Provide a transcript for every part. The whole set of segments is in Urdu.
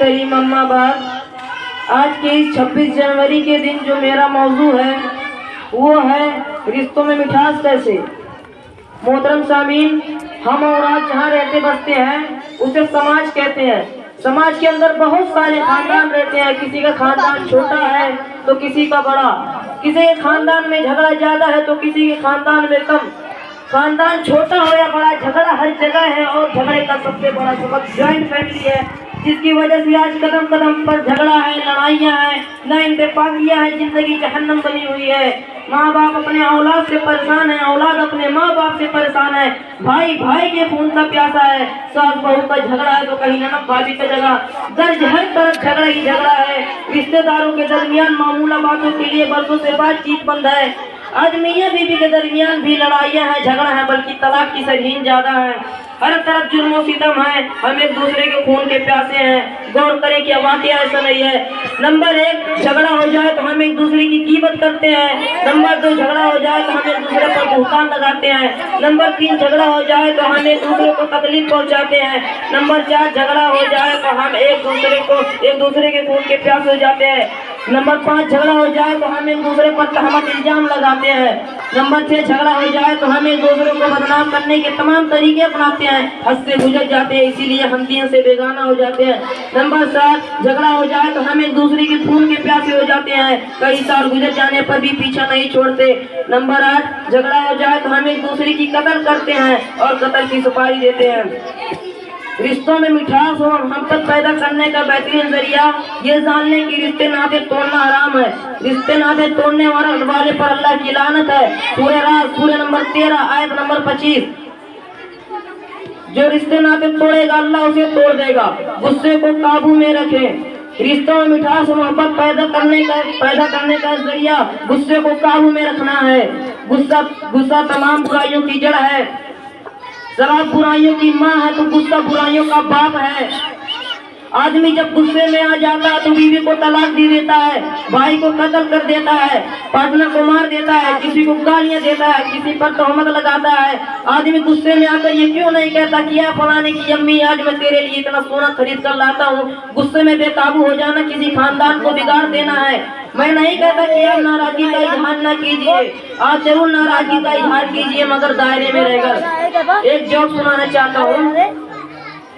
کریم اما بعد، آج کے اس 26 جنوری کے دن جو میرا موضوع ہے وہ ہے رشتوں میں مٹھاس کیسے۔ محترم سامعین، ہم اور آپ جہاں رہتے بستے ہیں اسے سماج کہتے ہیں۔ سماج کے اندر بہت سارے خاندان رہتے ہیں، کسی کا خاندان چھوٹا ہے تو کسی کا بڑا، کسی کے خاندان میں جھگڑا زیادہ ہے تو کسی کے خاندان میں کم۔ خاندان چھوٹا ہو یا بڑا، جھگڑا ہر جگہ ہے، اور جھگڑے کا سب سے بڑا سبب جوائنٹ فیملی ہے، جس کی وجہ سے آج قدم قدم پر جھگڑا ہے، لڑائیاں ہیں، نہ اتفاقیاں ہیں، زندگی جہنم بنی ہوئی ہے۔ ماں باپ اپنے اولاد سے پریشان ہے، اولاد اپنے ماں باپ سے پریشان ہے، بھائی بھائی کے خون کا پیاسا ہے، ساس بہو کا جھگڑا ہے تو کہیں ننب بھابھی کا جگہ درج، ہر طرف جھگڑا ہی جھگڑا ہے۔ رشتے داروں کے درمیان معمولہ باتوں کے لیے برسوں سے بات چیت بند ہے۔ آج میاں بیوی کے درمیان بھی لڑائیاں ہیں، جھگڑا ہے، بلکہ طلاق کی شرح زیادہ ہے۔ ہر طرف جرم و ستم ہے، ہم ایک دوسرے کے خون کے پیاسے ہیں۔ غور کریں کہ واقعہ ایسا نہیں ہے۔ نمبر 1، جھگڑا ہو جائے تو ہم ایک دوسرے کی غیبت کرتے ہیں۔ نمبر 2، جھگڑا ہو جائے تو ہم ایک دوسرے پر بہتان لگاتے ہیں۔ نمبر 3، جھگڑا ہو جائے تو ہم ایک دوسرے کو تکلیف پہنچاتے ہیں۔ نمبر 4، جھگڑا ہو جائے تو ہم ایک دوسرے کے خون کے پیاسے ہو جاتے ہیں۔ نمبر 5، جھگڑا ہو جائے تو ہم ایک دوسرے پر تہمت الزام لگاتے ہیں۔ نمبر 6، جھگڑا ہو جائے تو ہم ایک دوسرے کو بدنام کرنے کے تمام طریقے اپناتے ہیں، حد سے گزر جاتے ہیں، اسی لیے ہم دین سے بیگانہ ہو جاتے ہیں۔ نمبر 7، جھگڑا ہو جائے تو ہم ایک دوسرے کے خون کے پیاسے ہو جاتے ہیں، کئی سال گزر جانے پر بھی پیچھا نہیں چھوڑتے۔ نمبر 8، جھگڑا ہو جائے تو ہم ایک دوسرے کی قتل کرتے ہیں اور قتل کی سپاری دیتے ہیں۔ رشتوں میں مٹھاس اور محبت پیدا کرنے کا بہترین ذریعہ یہ جاننے کی رشتے ناطے توڑنا حرام ہے۔ رشتے ناطے توڑنے والے پر اللہ کی لعنت ہے۔ سورہ راز، سورہ نمبر 13، آیت نمبر 25۔ جو رشتے ناطے توڑے گا اللہ اسے توڑ دے گا۔ غصے کو قابو میں رکھیں۔ رشتوں میں مٹھاس اور محبت پیدا کرنے کا ذریعہ غصے کو قابو میں رکھنا ہے۔ غصہ تمام برائیوں کی جڑ ہے۔ شراب برائیوں کی ماں ہے تو غصہ برائیوں کا باپ ہے۔ آدمی جب غصے میں آ جاتا ہے تو بیوی کو طلاق دے دیتا ہے، بھائی کو قتل کر دیتا ہے، پارٹنر کو مار دیتا ہے، کسی کو گالیاں دیتا ہے، کسی پر تہمت لگاتا ہے۔ آدمی غصے میں آ کر یہ کیوں نہیں کہتا کہ اے فلانے کی امی، آج میں تیرے لیے اتنا سونا خرید کر لاتا ہوں۔ غصے میں بے قابو ہو جانا کسی خاندان کو بگاڑ دینا ہے۔ میں نہیں کہتا کہ آپ ناراضگی کا اظہار نہ کیجیے، آپ ضرور ناراضگی کا اظہار کیجیے، مگر دائرے میں رہ کر۔ ایک جوک سنانا چاہتا ہوں۔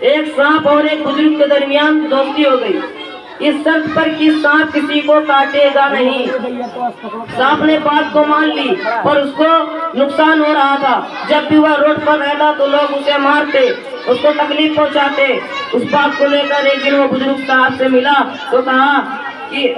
ایک سانپ اور ایک بزرگ کے درمیان دوستی ہو گئی، اس شرط پر کہ سانپ کسی کو کاٹے گا نہیں۔ سانپ نے بات کو مان لی پر اس کو نقصان ہو رہا تھا۔ جب بھی وہ روڈ پر رہتا تو لوگ اسے مارتے، اس کو تکلیف پہنچاتے۔ اس بات کو لے کر ایک دن وہ بزرگ صاحب سے ملا تو کہا کہ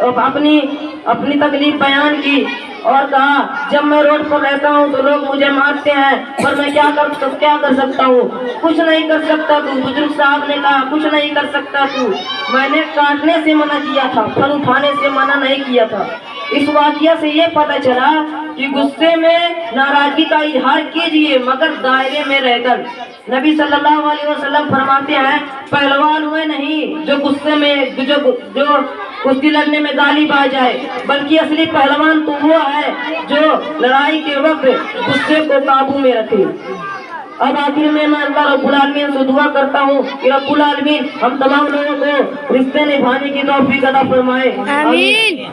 اپنی تکلیف بیان کی اور کہا جب میں روڈ پر رہتا ہوں تو لوگ مجھے مارتے ہیں، پر میں کیا کر سکتا ہوں؟ کچھ نہیں کر سکتا تو؟ بزرگ صاحب نے کہا کچھ نہیں کر سکتا تو، میں نے کاٹنے سے منع کیا تھا، پھل اٹھانے سے منع نہیں کیا تھا۔ اس واقعہ سے یہ پتہ چلا کہ غصے میں ناراضگی کا اظہار کیجیے مگر دائرے میں رہ کر۔ نبی صلی اللہ علیہ وسلم فرماتے ہیں پہلوان ہوئے نہیں جو غصے میں جو کشتی لڑنے میں غالب آ جائے، بلکہ اصلی پہلوان تو وہ ہے جو لڑائی کے وقت غصے کو قابو میں رکھے۔ اب آخر میں اللہ رب العالمین سے دعا کرتا ہوں کہ رب العالمین ہم تمام لوگوں کو رشتے نبھانے کی توفیق عطا فرمائے۔ آمین۔